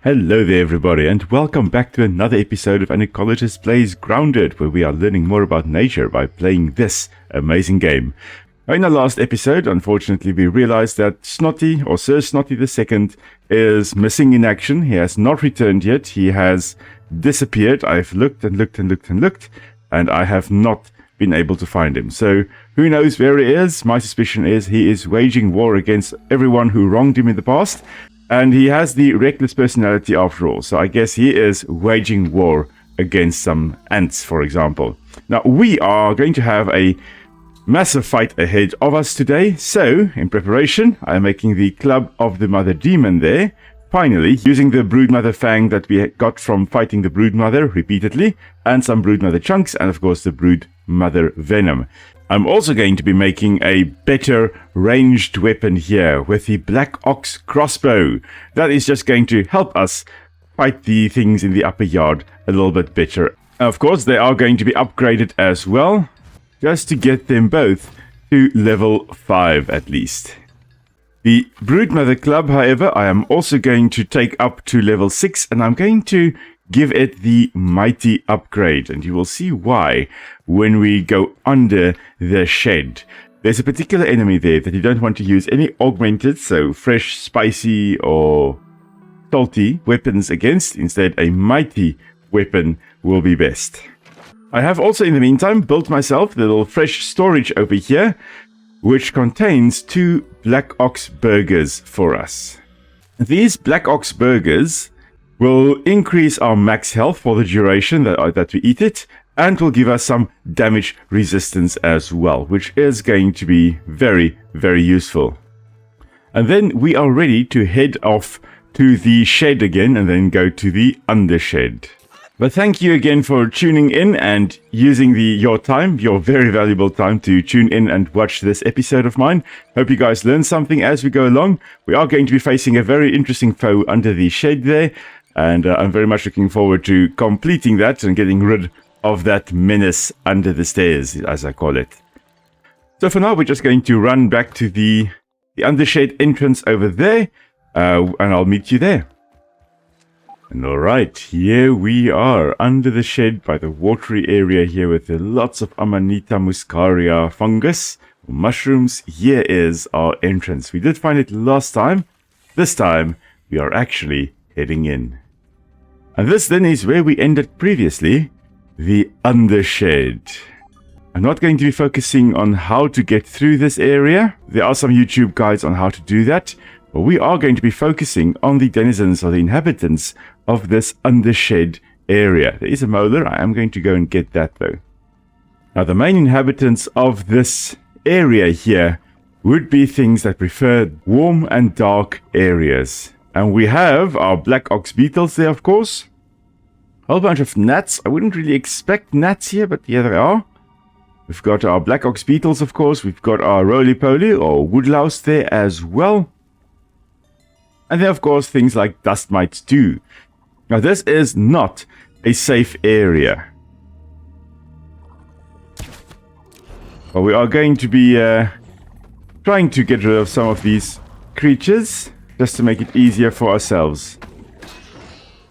Hello there everybody, and welcome back to another episode of An Ecologist Plays Grounded, where we are learning more about nature by playing this amazing game. In our last episode, unfortunately, we realized that Snotty, or Sir Snotty II, is missing in action. He has not returned yet. He has disappeared. I've looked and looked and looked and looked, and I have not been able to find him. So, who knows where he is? My suspicion is he is waging war against everyone who wronged him in the past. And he has the reckless personality after all, so I guess he is waging war against some ants, for example. Now, we are going to have a massive fight ahead of us today, so, in preparation, I am making the Club of the Mother Demon there, finally, using the Broodmother Fang that we got from fighting the Broodmother repeatedly, and some Broodmother chunks, and of course the Broodmother Venom. I'm also going to be making a better ranged weapon here with the Black Ox crossbow. That is just going to help us fight the things in the upper yard a little bit better. Of course, they are going to be upgraded as well, just to get them both to level 5 at least. The Broodmother Club, however, I am also going to take up to level 6, and I'm going to give it the mighty upgrade, and you will see why when we go under the shed. There's a particular enemy there that you don't want to use any augmented, so fresh, spicy or salty weapons against. Instead, a mighty weapon will be best. I have also in the meantime built myself the little fresh storage over here, which contains 2 Black Ox burgers for us. These Black Ox burgers will increase our max health for the duration that we eat it, and will give us some damage resistance as well, which is going to be very, very useful. And then we are ready to head off to the shed again, and then go to the undershed. But thank you again for tuning in and using your very valuable time to tune in and watch this episode of mine. Hope you guys learned something as we go along. We are going to be facing a very interesting foe under the shed there, and I'm very much looking forward to completing that and getting rid of that menace under the stairs, as I call it. So for now, we're just going to run back to the undershed entrance over there, and I'll meet you there. And alright, here we are, under the shed by the watery area here with lots of Amanita muscaria fungus, or mushrooms. Here is our entrance. We did find it last time. This time, we are actually heading in. And this then is where we ended previously, the undershed. I'm not going to be focusing on how to get through this area. There are some YouTube guides on how to do that, but we are going to be focusing on the denizens or the inhabitants of this undershed area. There is a molar. I am going to go and get that though. Now the main inhabitants of this area here would be things that prefer warm and dark areas. And we have our black ox beetles there, of course. A whole bunch of gnats. I wouldn't really expect gnats here, but here they are. We've got our black ox beetles, of course. We've got our roly-poly or woodlouse there as well. And then, of course, things like dust mites too. Now, this is not a safe area. But we are going to be trying to get rid of some of these creatures, just to make it easier for ourselves.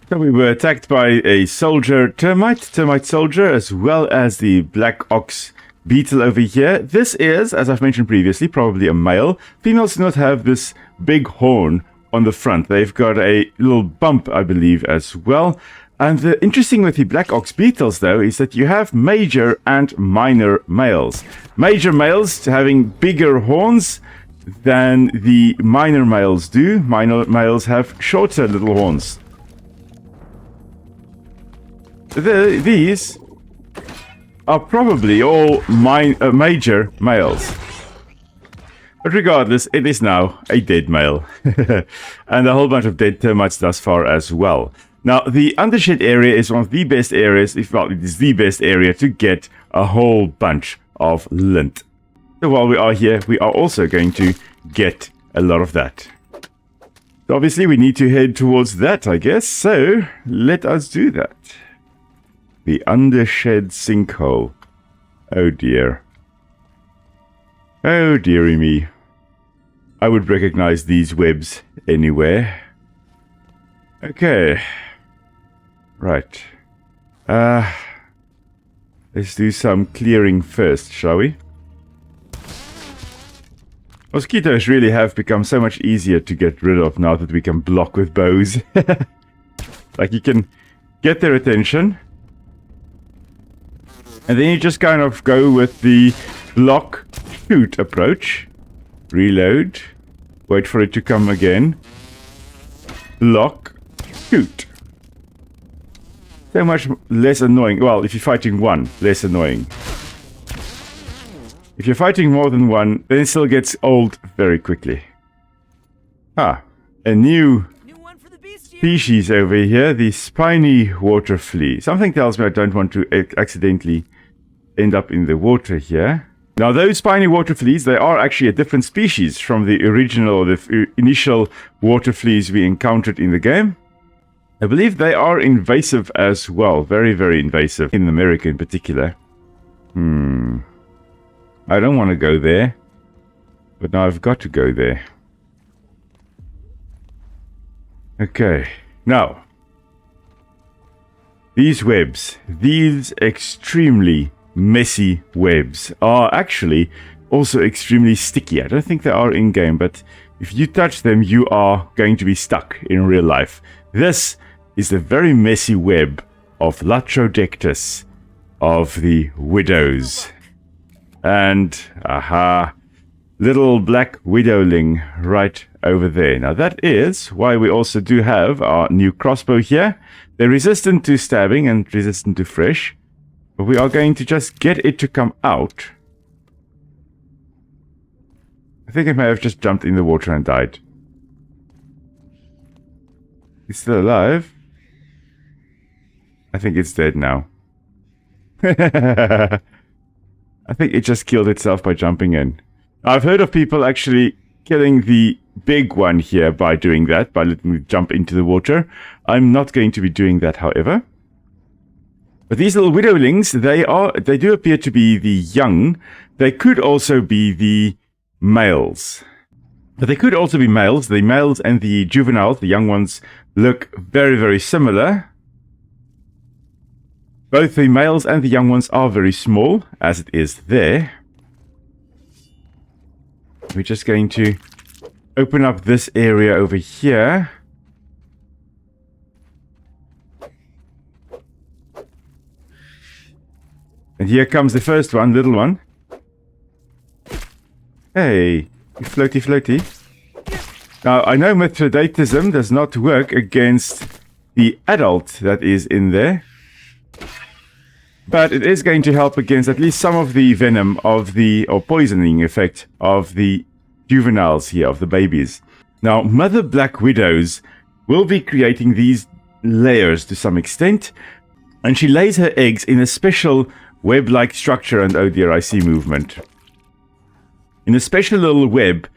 So we were attacked by a termite soldier, as well as the black ox beetle over here. This is, as I've mentioned previously, probably a male. Females do not have this big horn on the front. They've got a little bump, I believe, as well. And the interesting with the black ox beetles, though, is that you have major and minor males. Major males having bigger horns than the minor males do. Minor males have shorter little horns. These are probably all major males. But regardless, it is now a dead male. And a whole bunch of dead termites thus far as well. Now, the undershed area is one of the best areas, if not it is the best area, to get a whole bunch of lint. So while we are here, we are also going to get a lot of that. So obviously, we need to head towards that, I guess. So, let us do that. The undershed sinkhole. Oh dear. Oh dearie me. I would recognize these webs anywhere. Okay. Right. Let's do some clearing first, shall we? Mosquitoes really have become so much easier to get rid of now that we can block with bows. Like, you can get their attention, and then you just kind of go with the block, shoot approach. Reload. Wait for it to come again. Block, shoot. So much less annoying. Well, if you're fighting one, less annoying. If you're fighting more than one, then it still gets old very quickly. Ah, a new species over here, the spiny water flea. Something tells me I don't want to accidentally end up in the water here. Now, those spiny water fleas, they are actually a different species from the original, the initial water fleas we encountered in the game. I believe they are invasive as well. Very, very invasive, in America in particular. I don't want to go there, but now I've got to go there. Okay, now, these webs, these extremely messy webs, are actually also extremely sticky. I don't think they are in-game, but if you touch them, you are going to be stuck in real life. This is the very messy web of Latrodectus, of the Widows. And, aha, little black widowling right over there. Now that is why we also do have our new crossbow here. They're resistant to stabbing and resistant to fresh. But we are going to just get it to come out. I think it may have just jumped in the water and died. It's still alive. I think it's dead now. I think it just killed itself by jumping in. I've heard of people actually killing the big one here by doing that, by letting it jump into the water. I'm not going to be doing that, however. But these little widowlings, they do appear to be the young. They could also be the males. But they could also be males. The males and the juveniles, the young ones, look very, very similar. Both the males and the young ones are very small, as it is there. We're just going to open up this area over here. And here comes the first one, little one. Hey, you floaty floaty. Now, I know Mithridatism does not work against the adult that is in there. But it is going to help against at least some of the venom of the, or poisoning effect of the juveniles here, of the babies. Now, mother black widows will be creating these layers to some extent. And she lays her eggs in a special web-like structure, and oh dear, I see movement. In a special little web.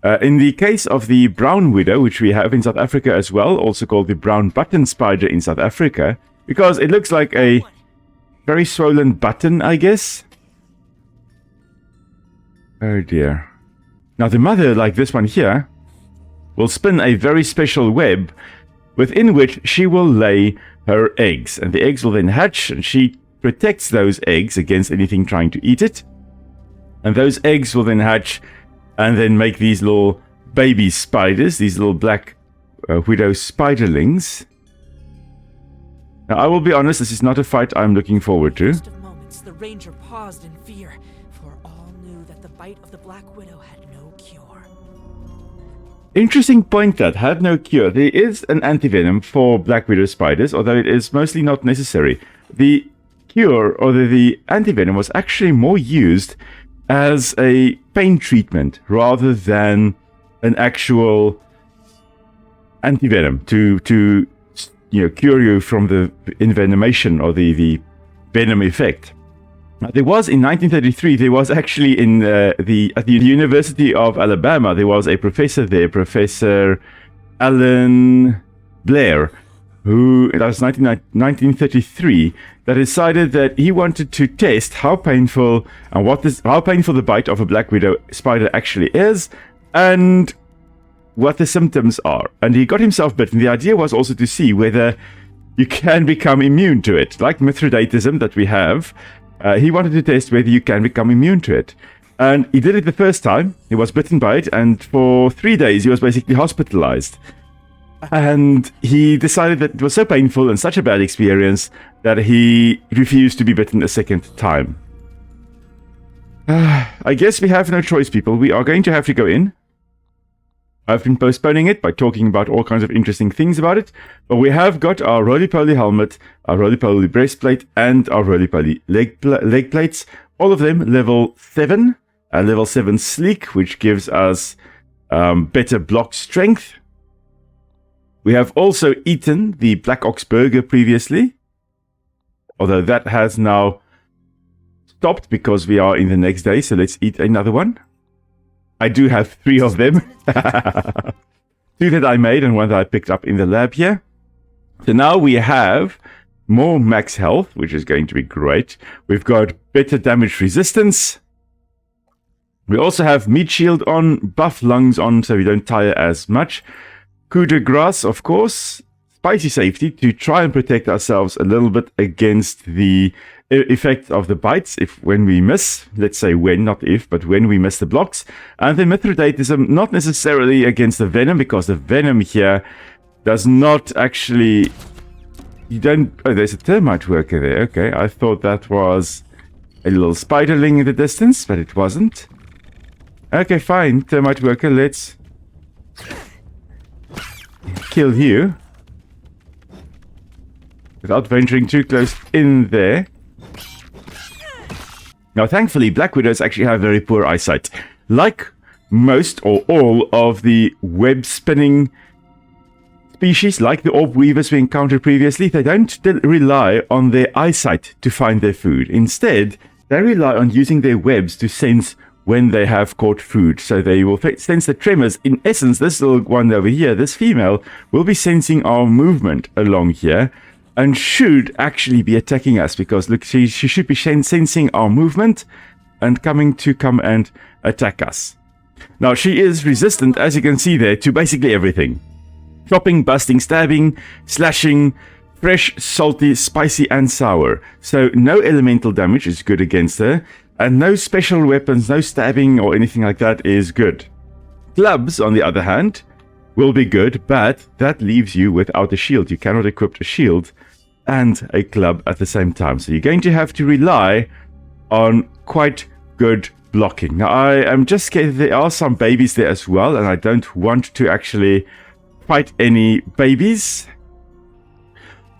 In the case of the brown widow, which we have in South Africa as well, also called the brown button spider in South Africa, because it looks like a very swollen button, I guess. Oh dear. Now the mother, like this one here, will spin a very special web within which she will lay her eggs. And the eggs will then hatch, and she protects those eggs against anything trying to eat it. And those eggs will then hatch and then make these little baby spiders, these little black widow spiderlings. Now, I will be honest, this is not a fight I'm looking forward to. For moments, the ranger paused in fear, for all knew that the bite of the Black Widow had no cure. Interesting point, that had no cure. There is an antivenom for black widow spiders, although it is mostly not necessary. The cure, or the antivenom, was actually more used as a pain treatment rather than an actual antivenom to cure you from the envenomation or the venom effect. Now, there was in 1933. There was actually at the University of Alabama. There was a professor there, Professor Alan Blair, who that was 1933. That decided that he wanted to test how painful how painful the bite of a black widow spider actually is, and what the symptoms are. And he got himself bitten. The idea was also to see whether you can become immune to it. Like Mithridatism that we have, he wanted to test whether you can become immune to it. And he did it the first time. He was bitten by it, and for 3 days he was basically hospitalized. And he decided that it was so painful and such a bad experience that he refused to be bitten a second time. I guess we have no choice, people. We are going to have to go in. I've been postponing it by talking about all kinds of interesting things about it, but we have got our roly-poly helmet, our roly-poly breastplate, and our roly-poly leg plates. All of them level 7, level 7 sleek, which gives us better block strength. We have also eaten the Black Ox Burger previously, although that has now stopped because we are in the next day, so let's eat another one. I do have 3 of them. 2 that I made and 1 that I picked up in the lab here. So now we have more max health, which is going to be great. We've got better damage resistance. We also have meat shield on, buff lungs on, so we don't tire as much. Coup de grace, of course, spicy safety to try and protect ourselves a little bit against the effect of the bites when we miss, let's say when, not if, but when we miss the blocks. And then Mithridatism, not necessarily against the venom, because the venom here does not actually, you don't, oh, there's a termite worker there. Okay, I thought that was a little spiderling in the distance, but it wasn't. Okay, fine, termite worker, let's kill you without venturing too close in there. Now, thankfully, black widows actually have very poor eyesight. Like most or all of the web-spinning species, like the orb weavers we encountered previously, they don't rely on their eyesight to find their food. Instead, they rely on using their webs to sense when they have caught food. So they will sense the tremors. In essence, this little one over here, this female, will be sensing our movement along here and should actually be attacking us, because look, she should be sensing our movement and come and attack us. Now, she is resistant, as you can see there, to basically everything. Chopping, busting, stabbing, slashing, fresh, salty, spicy, and sour. So no elemental damage is good against her. And no special weapons, no stabbing or anything like that is good. Clubs, on the other hand, will be good, but that leaves you without a shield. You cannot equip a shield and a club at the same time. So you're going to have to rely on quite good blocking. Now, I am just scared that there are some babies there as well, and I don't want to actually fight any babies.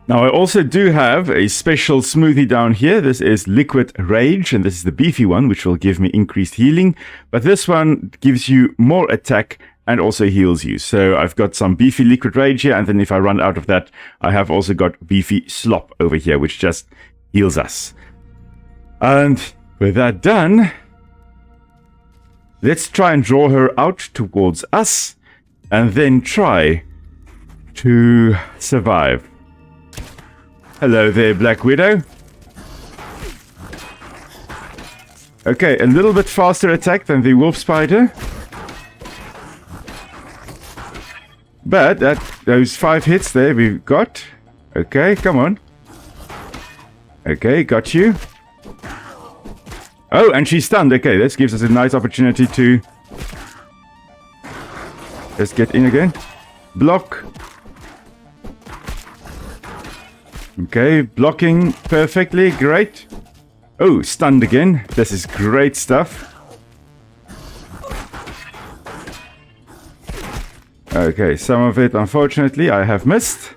Now, I also do have a special smoothie down here. This is Liquid Rage, and this is the beefy one, which will give me increased healing. But this one gives you more attack and also heals you. So I've got some beefy Liquid Rage here, and then if I run out of that, I have also got beefy Slop over here, which just heals us. And with that done, let's try and draw her out towards us, and then try to survive. Hello there, Black Widow. Okay, a little bit faster attack than the wolf spider. But those 5 hits there we've got. Okay, come on. Okay, got you. Oh, and she's stunned. Okay, this gives us a nice opportunity to... Let's get in again. Block. Okay, blocking perfectly, great. Oh, stunned again. This is great stuff. Okay, some of it, unfortunately, I have missed.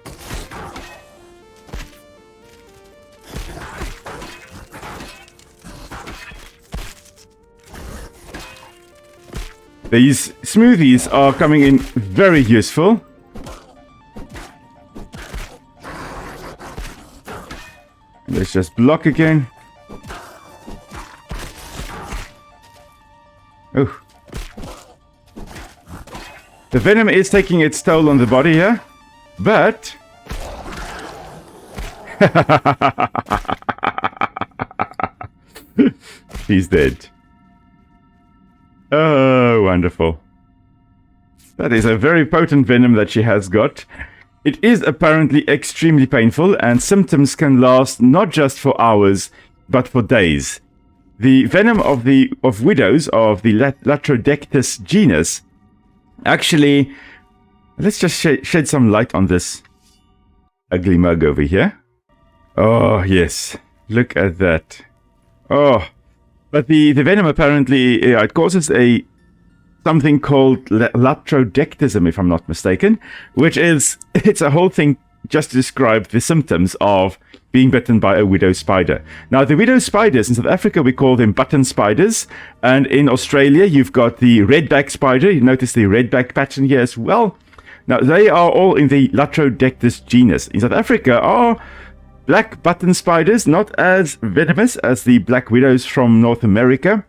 These smoothies are coming in very useful. Let's just block again. Oh. The venom is taking its toll on the body here, but... He's dead. Oh, wonderful. That is a very potent venom that she has got. It is apparently extremely painful, and symptoms can last not just for hours, but for days. The venom of widows of the Latrodectus genus actually... Let's just shed some light on this ugly mug over here. Oh, yes. Look at that. Oh. But the venom apparently, it causes something called latrodectism, if I'm not mistaken, which is, it's a whole thing just to describe the symptoms of being bitten by a widow spider. Now, the widow spiders, in South Africa, we call them button spiders. And in Australia, you've got the redback spider. You notice the redback pattern here as well. Now, they are all in the Latrodectus genus. In South Africa are black button spiders, not as venomous as the black widows from North America,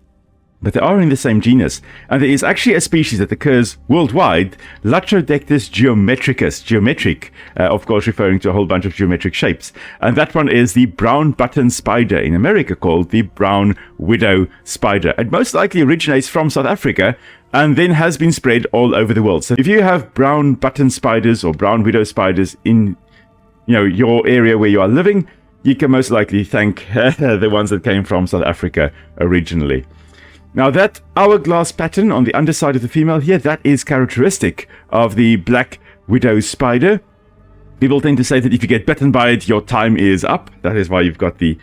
but they are in the same genus. And there is actually a species that occurs worldwide, Latrodectus geometric, of course referring to a whole bunch of geometric shapes. And that one is the brown button spider in America, called the brown widow spider. It most likely originates from South Africa, and then has been spread all over the world. So if you have brown button spiders or brown widow spiders in your area where you are living, you can most likely thank the ones that came from South Africa originally. Now, that hourglass pattern on the underside of the female here, that is characteristic of the black widow spider. People tend to say that if you get bitten by it, your time is up. That is why you've got the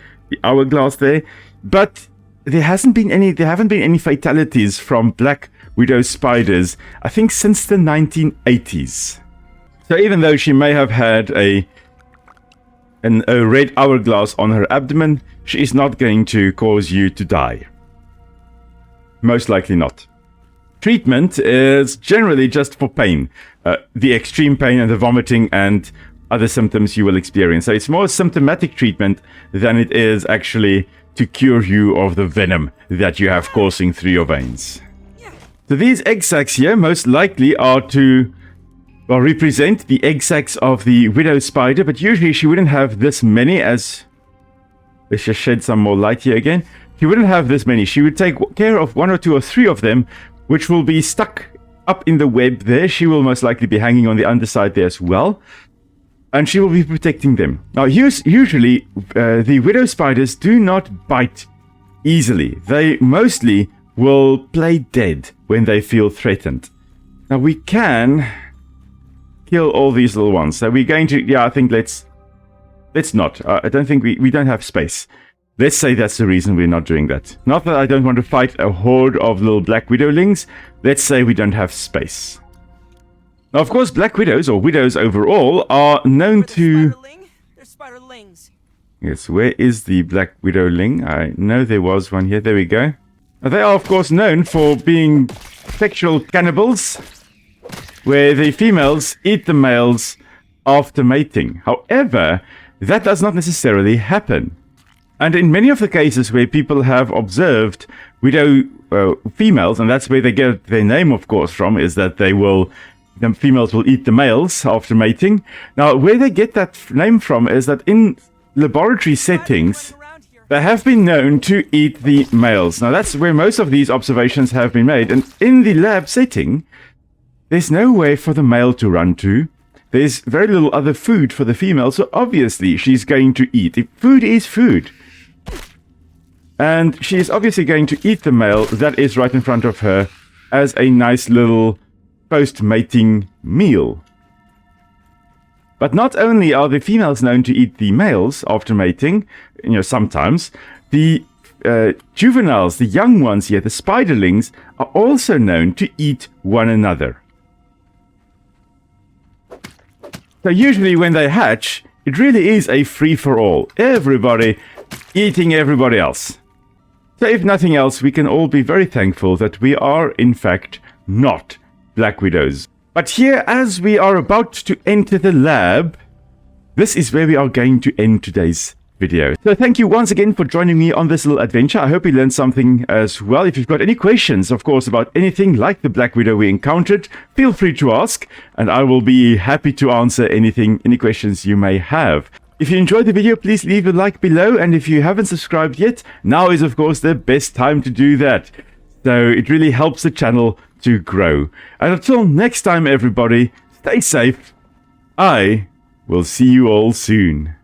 hourglass there. But there haven't been any fatalities from black widow spiders, I think, since the 1980s. So even though she may have had a red hourglass on her abdomen, she is not going to cause you to die. Most likely not. Treatment is generally just for pain, the extreme pain and the vomiting and other symptoms you will experience. So it's more symptomatic treatment than it is actually to cure you of the venom that you have coursing through your veins. So these egg sacs here most likely are to represent the egg sacs of the widow spider, but usually she wouldn't have this many as... Let's just shed some more light here again. She wouldn't have this many. She would take care of 1 or 2 or 3 of them, which will be stuck up in the web there. She will most likely be hanging on the underside there as well, and she will be protecting them. Now, usually the widow spiders do not bite easily. They mostly will play dead when they feel threatened. Now, we can kill all these little ones. So we're going to... Yeah, I think let's not. I don't think we don't have space. Let's say that's the reason we're not doing that. Not that I don't want to fight a horde of little black widowlings. Let's say we don't have space. Now, of course, black widows, or widows overall, are known to... They're spiderlings. Yes, where is the black widowling? I know there was one here. There we go. Now, they are, of course, known for being sexual cannibals, where the females eat the males after mating. However, that does not necessarily happen. And in many of the cases where people have observed widow females, and that's where they get their name, of course, from, is that the females will eat the males after mating. Now, where they get that name from is that in laboratory settings, they have been known to eat the males. Now, that's where most of these observations have been made. And in the lab setting, there's nowhere for the male to run to. There's very little other food for the female, so obviously she's going to eat. If food is food. And she is obviously going to eat the male that is right in front of her as a nice little post-mating meal. But not only are the females known to eat the males after mating, sometimes, the juveniles, the young ones here, the spiderlings, are also known to eat one another. So usually when they hatch, it really is a free-for-all. Everybody eating everybody else. So if nothing else, we can all be very thankful that we are, in fact, not black widows. But here, as we are about to enter the lab, this is where we are going to end today's video. So thank you once again for joining me on this little adventure. I hope you learned something as well. If you've got any questions, of course, about anything like the black widow we encountered, feel free to ask, and I will be happy to answer any questions you may have. If you enjoyed the video, please leave a like below, and if you haven't subscribed yet, now is of course the best time to do that. So it really helps the channel to grow. And until next time, everybody, stay safe. I will see you all soon.